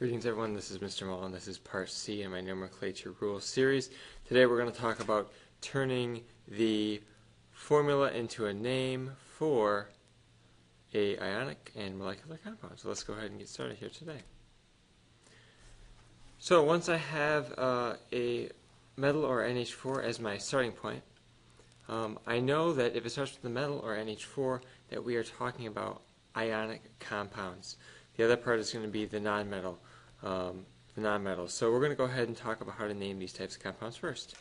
Greetings everyone, this is Mr. Mull and this is part C in my Nomenclature Rules series. Today we're going to talk about turning the formula into a name for a ionic and molecular compound. So let's go ahead and get started here today. So once I have a metal or NH4 as my starting point, I know that if it starts with a metal or NH4 that we are talking about ionic compounds. The other part is going to be the non-metal. So we're going to go ahead and talk about how to name these types of compounds first.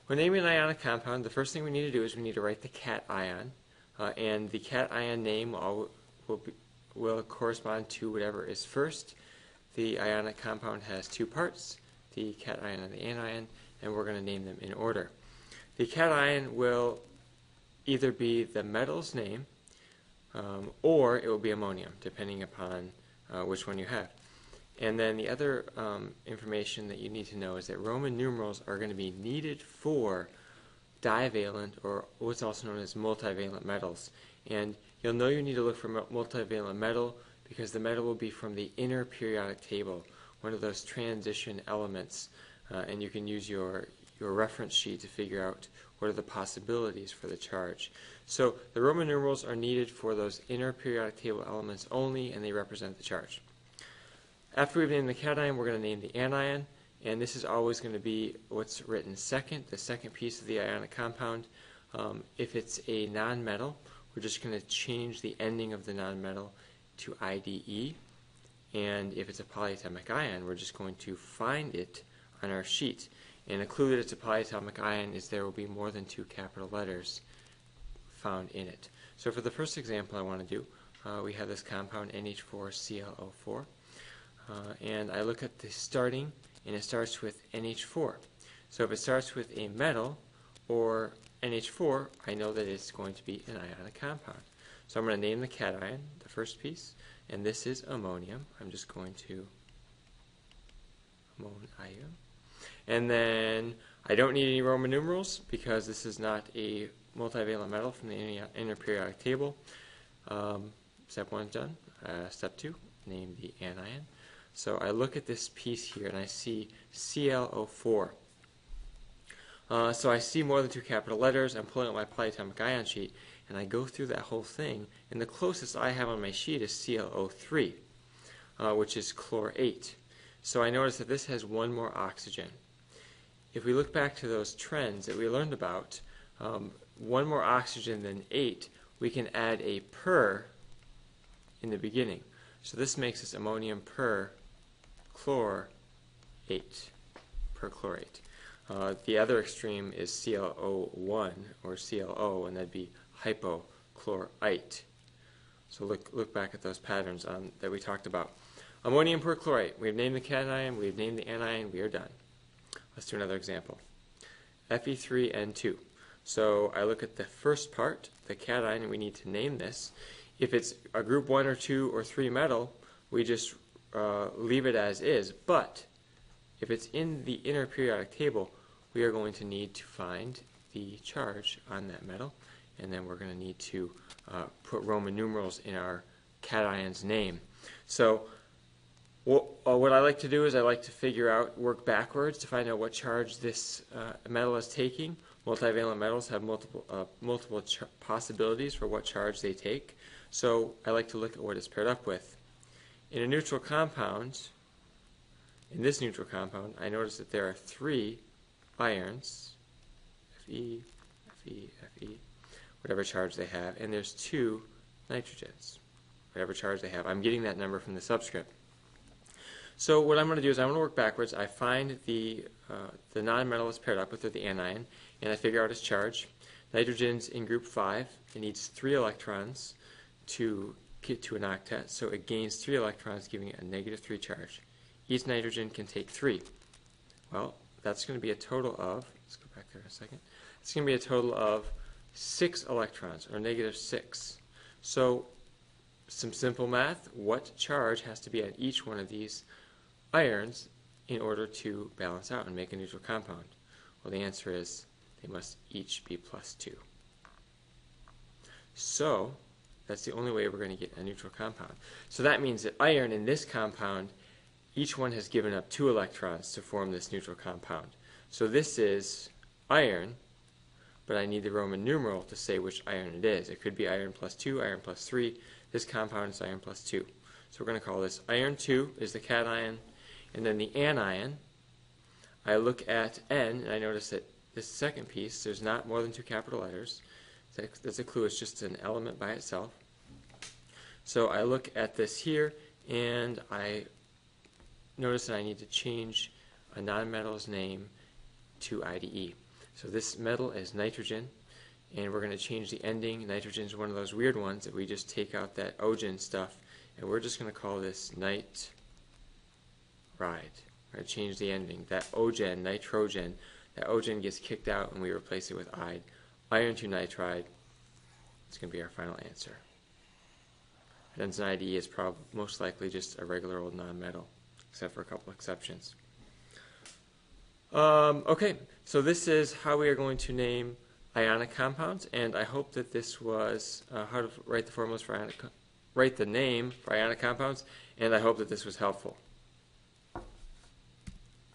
When naming an ionic compound, the first thing we need to do is we need to write the cation, and the cation name will correspond to whatever is first. The ionic compound has two parts, the cation and the anion, and we're going to name them in order. The cation will either be the metal's name, or it will be ammonium, depending upon which one you have. And then the other information that you need to know is that Roman numerals are going to be needed for divalent, or what's also known as multivalent metals. And you'll know you need to look for multivalent metal because the metal will be from the inner periodic table, one of those transition elements, and you can use your reference sheet to figure out what are the possibilities for the charge. So the Roman numerals are needed for those inner periodic table elements only, and they represent the charge. After we've named the cation, we're going to name the anion, and this is always going to be what's written second, the second piece of the ionic compound. If it's a nonmetal, we're just going to change the ending of the nonmetal to IDE, and if it's a polyatomic ion, we're just going to find it on our sheet. And a clue that it's a polyatomic ion is there will be more than two capital letters found in it. So for the first example I want to do, we have this compound NH4ClO4. And I look at the starting, and it starts with NH4. So if it starts with a metal or NH4, I know that it's going to be an ionic compound. So I'm going to name the cation, the first piece, and this is ammonium. I'm just going to ammonium. And then I don't need any Roman numerals because this is not a multivalent metal from the inner periodic table. Step 1 is done. Step 2, name the anion. So I look at this piece here and I see ClO4. So I see more than two capital letters. I'm pulling out my polyatomic ion sheet and I go through that whole thing, and the closest I have on my sheet is ClO3, which is chlor8. So I notice that this has one more oxygen. If we look back to those trends that we learned about, one more oxygen than 8, we can add a per in the beginning. So this makes us ammonium per chlor8, the other extreme is ClO1 or ClO, and that'd be hypochlorite. So look back at those patterns that we talked about. Ammonium perchlorate. We've named the cation, we've named the anion, we are done. Let's do another example. Fe3N2. So I look at the first part, the cation, and we need to name this. If it's a group 1 or 2 or 3 metal, we just leave it as is. But if it's in the inner periodic table, we are going to need to find the charge on that metal, and then we're going to need to put Roman numerals in our cation's name. So what I like to do is I like to work backwards to find out what charge this metal is taking. Multivalent metals have multiple possibilities for what charge they take. So I like to look at what it's paired up with. In a neutral compound, in this neutral compound, I notice that there are 3 ions, Fe, Fe, Fe, whatever charge they have, and there's 2 nitrogens, whatever charge they have. I'm getting that number from the subscript. So what I'm going to do is I'm going to work backwards. I find the non-metal is paired up with, or the anion, and I figure out its charge. Nitrogen's in group 5. It needs 3 electrons to get to an octet, so it gains 3 electrons, giving it a -3 charge. Each nitrogen can take 3. Well, that's going to be a total of, let's go back there a second, it's going to be a total of 6 electrons, or -6. So some simple math, what charge has to be on each one of these ions in order to balance out and make a neutral compound? Well, the answer is they must each be +2. So that's the only way we're going to get a neutral compound. So that means that iron in this compound each one has given up 2 electrons to form this neutral compound. So this is iron, but I need the Roman numeral to say which iron it is. It could be iron plus 2, iron plus 3. This compound is iron plus 2. So we're going to call this iron 2 is the cation, and then the anion. I look at N, and I notice that this second piece, there's not more than 2 capital letters. That's a clue. It's just an element by itself. So I look at this here, and I notice that I need to change a nonmetal's name to IDE. So this metal is nitrogen, and we're going to change the ending. Nitrogen is one of those weird ones that we just take out that ogen stuff, and we're just going to call this nitride. We're going to change the ending. That ogen, nitrogen, that ogen gets kicked out, and we replace it with ide. Iron 2 nitride is going to be our final answer. And then IDE is most likely just a regular old nonmetal, except for a couple exceptions. Okay, so this is how we are going to name ionic compounds, and I hope that this was how to write the formulas for write the name for ionic compounds, and I hope that this was helpful.